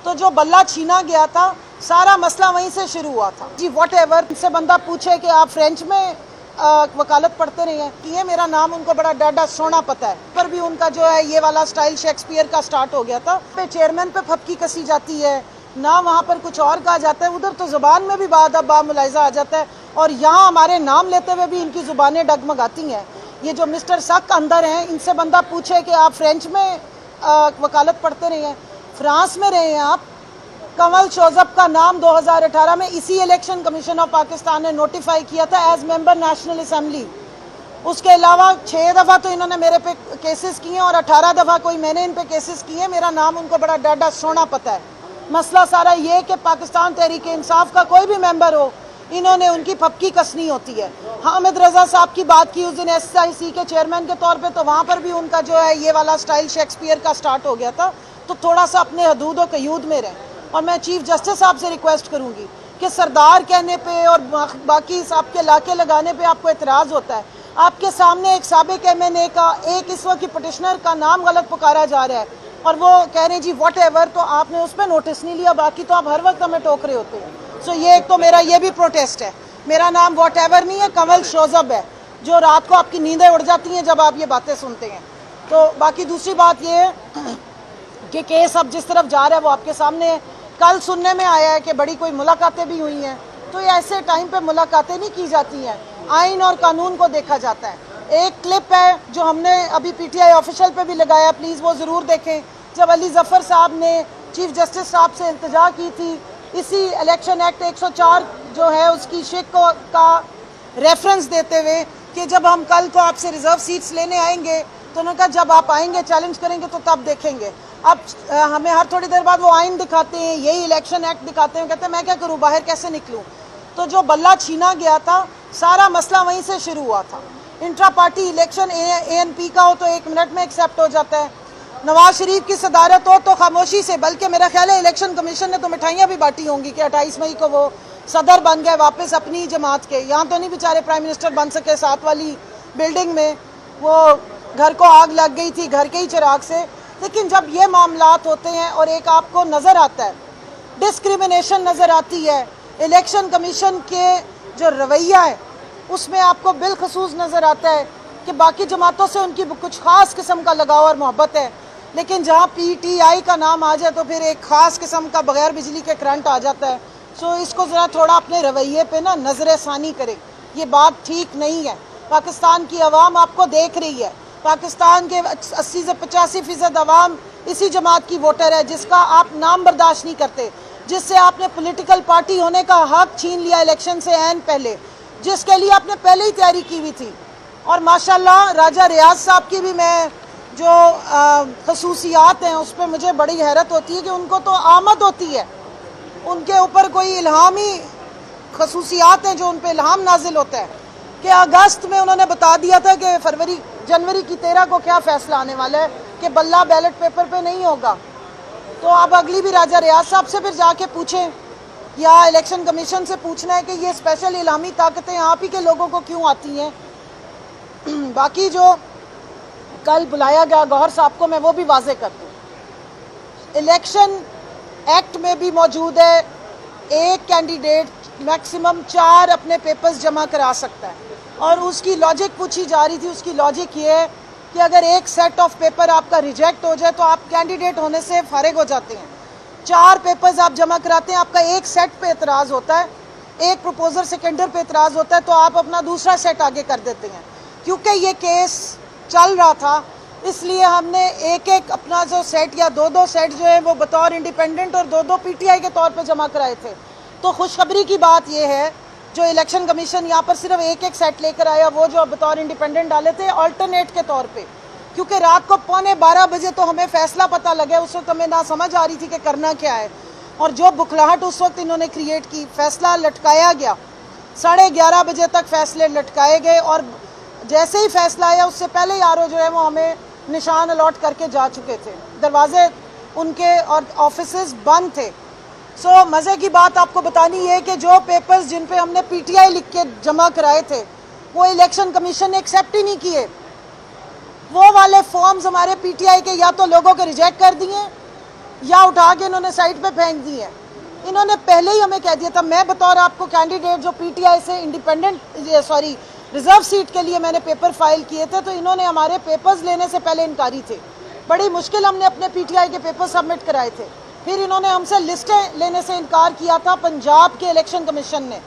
तो जो बल्ला छीना गया था सारा मसला वहीं से शुरू हुआ था जी। वॉट एवर इनसे बंदा पूछे कि आप फ्रेंच में वकालत पढ़ते रहे हैं, ये मेरा नाम उनको बड़ा डाडा सोना पता है, पर भी उनका जो है ये वाला स्टाइल शेक्सपियर का स्टार्ट हो गया था। पे चेयरमैन पे फपकी कसी जाती है ना, वहाँ पर कुछ और कहा जाता है, उधर तो जुबान में भी बामुलाइजा आ जाता है और यहाँ हमारे नाम लेते हुए भी इनकी जुबानें डगमगाती हैं। ये जो मिस्टर सक अंदर हैं, इनसे बंदा पूछे कि आप फ्रेंच में वकालत पढ़ते रहे हैं, फ्रांस में रहे हैं आप। कंवल शोजब का नाम 2018 में इसी इलेक्शन कमीशन ऑफ पाकिस्तान ने नोटिफाई किया था एज मेंबर नेशनल असेंबली। उसके अलावा 6 दफ़ा तो इन्होंने मेरे पे केसेस किए और 18 दफ़ा कोई मैंने इन पे केसेस किए। मेरा नाम उनको बड़ा डाडा सोना पता है। मसला सारा ये कि पाकिस्तान तहरीक इंसाफ का कोई भी मेंबर हो, इन्होंने उनकी फपकी कसनी होती है। हामिद रजा साहब की बात की उस दिन SIC के चेयरमैन के तौर पे, तो वहाँ पर भी उनका जो है ये वाला स्टाइल शेक्सपियर का स्टार्ट हो गया था। तो थोड़ा सा अपने हदूद और कयूद में रहें। और मैं चीफ जस्टिस साहब से रिक्वेस्ट करूँगी कि सरदार कहने पे और बाकी आपके लाके लगाने पे आपको एतराज़ होता है। आपके सामने एक साबिक MNA का, एक इस वक्त की पटिशनर का नाम गलत पुकारा जा रहा है और वो कह रहे हैं जी वॉट एवर, तो आपने उस पर नोटिस नहीं लिया, बाकी तो आप हर वक्त हमें टोक रहे होते हैं। सो ये एक तो मेरा ये भी प्रोटेस्ट है। मेरा नाम वॉट एवर नहीं है, कंवल शोजब है, जो रात को आपकी नींदें उड़ जाती हैं जब आप ये बातें सुनते हैं। तो बाकी दूसरी बात ये है कि केस अब जिस तरफ जा रहा है वो आपके सामने है। कल सुनने में आया है कि बड़ी कोई मुलाकातें भी हुई हैं, तो ये ऐसे टाइम पे मुलाकातें नहीं की जाती हैं, आइन और कानून को देखा जाता है। एक क्लिप है जो हमने अभी PTI ऑफिशियल पे भी लगाया, प्लीज़ वो ज़रूर देखें। जब अली जफ़र साहब ने चीफ जस्टिस साहब से इल्तिजा की थी इसी इलेक्शन एक्ट 104 जो है उसकी शिक का रेफरेंस देते हुए कि जब हम कल को आपसे रिजर्व सीट्स लेने आएंगे, तो उन्होंने कहा जब आप आएंगे चैलेंज करेंगे तो तब देखेंगे। अब हमें हर थोड़ी देर बाद वो आइन दिखाते हैं, यही इलेक्शन एक्ट दिखाते हैं, कहते हैं मैं क्या करूं, बाहर कैसे निकलूं। तो जो बल्ला छीना गया था सारा मसला वहीं से शुरू हुआ था। इंट्रा पार्टी इलेक्शन ANP का हो तो 1 मिनट में एक्सेप्ट हो जाता है, नवाज शरीफ की सदारत हो तो खामोशी से, बल्कि मेरा ख्याल है इलेक्शन कमीशन ने तो मिठाइयाँ भी बांटी होंगी कि 28 मई को वो सदर बन गए वापस अपनी जमात के। यहाँ तो नहीं बेचारे प्राइम मिनिस्टर बन सके, 7 वाली बिल्डिंग में वो घर को आग लग गई थी घर के ही चिराग से। लेकिन जब ये मामलात होते हैं और एक आपको नज़र आता है डिस्क्रिमिनेशन नज़र आती है, इलेक्शन कमीशन के जो रवैया है उसमें आपको बिलखसूस नज़र आता है कि बाकी जमातों से उनकी कुछ ख़ास किस्म का लगाव और मोहब्बत है, लेकिन जहाँ PTI का नाम आ जाए तो फिर एक ख़ास किस्म का बगैर बिजली के करंट आ जाता है। सो इसको ज़रा थोड़ा अपने रवैये पे ना नज़र सानी करें, ये बात ठीक नहीं है। पाकिस्तान की आवाम आपको देख रही है, पाकिस्तान के 80 से 85% अवाम इसी जमात की वोटर है जिसका आप नाम बर्दाश्त नहीं करते, जिससे आपने पॉलिटिकल पार्टी होने का हक छीन लिया इलेक्शन से ऐन पहले, जिसके लिए आपने पहले ही तैयारी की हुई थी। और माशाल्लाह राजा रियाज साहब की भी मैं जो खसूसियात हैं उस पर मुझे बड़ी हैरत होती है कि उनको तो आमद होती है, उनके ऊपर कोई इल्हामी खसूसियात हैं जो उन पर इल्हाम नाजिल होता है कि अगस्त में उन्होंने बता दिया था कि जनवरी की 13 को क्या फैसला आने वाला है कि बल्ला बैलेट पेपर पे नहीं होगा। तो अब अगली भी राजा रियाज साहब से फिर जाके पूछें या इलेक्शन कमीशन से पूछना है कि ये स्पेशल इलामी ताकतें आप ही के लोगों को क्यों आती हैं। बाकी जो कल बुलाया गया गौहर साहब को मैं वो भी वाजे कर दूँ, इलेक्शन एक्ट में भी मौजूद है एक कैंडिडेट मैक्सिमम 4 अपने पेपर्स जमा करा सकता है, और उसकी लॉजिक पूछी जा रही थी। उसकी लॉजिक ये है कि अगर एक सेट ऑफ पेपर आपका रिजेक्ट हो जाए तो आप कैंडिडेट होने से फारिग हो जाते हैं। 4 पेपर्स आप जमा कराते हैं, आपका एक सेट पे एतराज़ होता है, एक प्रपोजल सेकेंडर पे एतराज़ होता है, तो आप अपना दूसरा सेट आगे कर देते हैं। क्योंकि ये केस चल रहा था इसलिए हमने एक अपना जो सेट या 2-2 सेट जो है वो बतौर इंडिपेंडेंट और 2-2 PTI के तौर पे जमा कराए थे। तो खुशखबरी की बात यह है जो इलेक्शन कमीशन यहाँ पर सिर्फ एक सेट लेकर आया, वो जो बतौर इंडिपेंडेंट डाले थे अल्टरनेट के तौर पे, क्योंकि रात को 11:15 बजे तो हमें फैसला पता लगे, उस वक्त हमें ना समझ आ रही थी कि करना क्या है। और जो बुखलाहट उस वक्त इन्होंने क्रिएट की, फैसला लटकाया गया, 11:30 बजे तक फैसले लटकाए गए और जैसे ही फैसला आया उससे पहले ही RO जो है वो हमें निशान अलॉट करके जा चुके थे, दरवाजे उनके और ऑफिसेज बंद थे। सो मज़े की बात आपको बतानी है कि जो पेपर्स जिन पे हमने PTI लिख के जमा कराए थे वो इलेक्शन कमीशन ने एक्सेप्ट ही नहीं किए। वो वाले फॉर्म्स हमारे PTI के या तो लोगों के रिजेक्ट कर दिए या उठा के इन्होंने साइड पे फेंक दी है। इन्होंने पहले ही हमें कह दिया था, मैं बतौर आपको कैंडिडेट जो पीटीआई से रिजर्व सीट के लिए मैंने पेपर फाइल किए थे, तो इन्होंने हमारे पेपर्स लेने से पहले इनकारी थे। बड़ी मुश्किल हमने अपने पीटीआई के पेपर सबमिट कराए थे। फिर इन्होंने हमसे लिस्टें लेने से इनकार किया था पंजाब के इलेक्शन कमीशन ने।